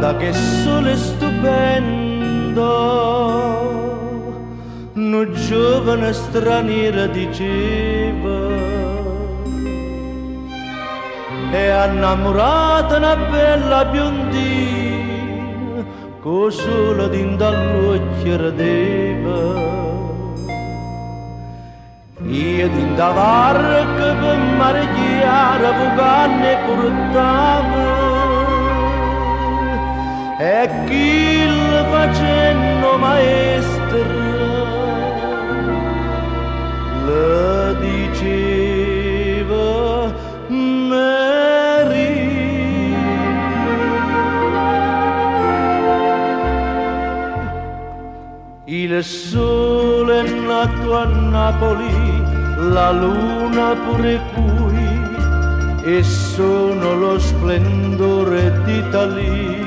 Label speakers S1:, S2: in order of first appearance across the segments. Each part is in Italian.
S1: guarda che sole stupendo, un giovane straniero diceva, è innamorata una bella biondina, con solo dall'occhio ardeva. Io dinda varca per mare chiara, vuganne portava, e chi lo facendo maestra le diceva Mary. Il sole è nato a Napoli, la luna pure qui, e sono lo splendore d'Italia.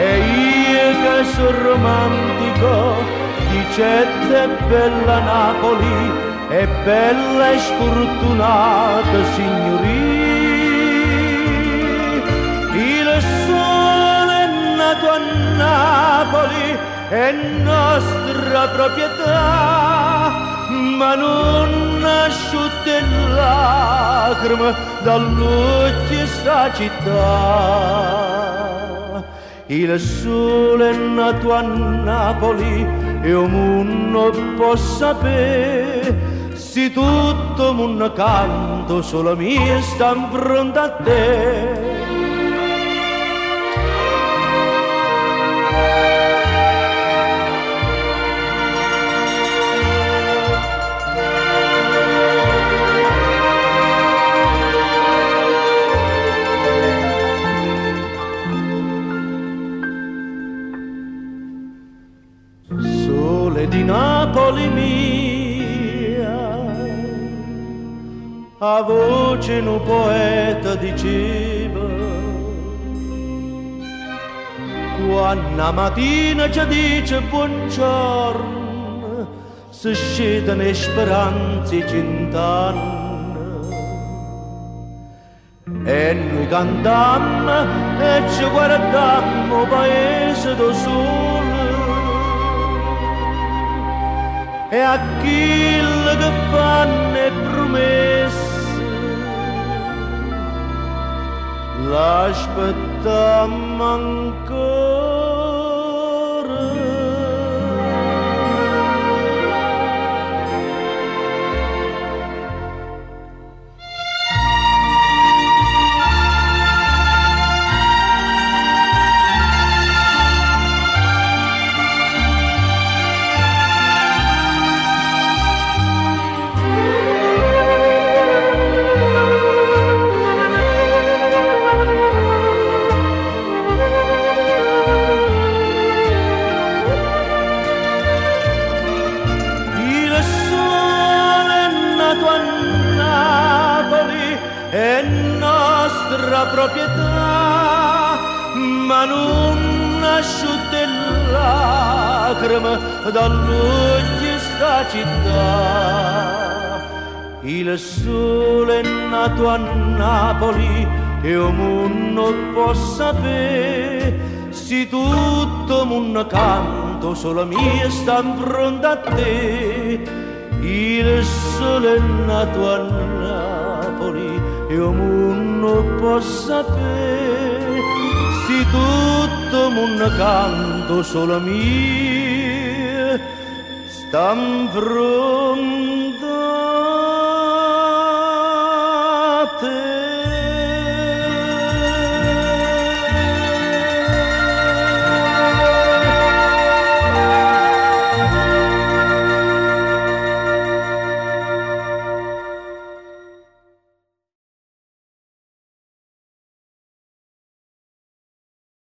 S1: E io che sono romantico, dicette bella Napoli, e bella e sfortunata signoria. Il sole è nato a Napoli, è nostra proprietà, ma non asciutte lacrime dall'occhio sta città. Il sole è nato a Napoli e un mondo può sapere, se tutto il mondo canto solo mia sta in fronte a te. Di Napoli mia, a voce un poeta diceva, quando mattina ci dice buongiorno, si scedono le speranze cent'anni, e noi cantammo e ci guardammo paese da sole. E a chi che fanno le promesse l'aspettiamo ancora. È nostra proprietà, ma non asciutte lacrime dall'occhio sta città. Il sole è nato a Napoli e un mondo può sapere, se tutto mondo canto solo mia sta in fronte a te. Il sole è nato a Napoli e un mondo può sapere, se tutto mondo canto solo mia sta in fronte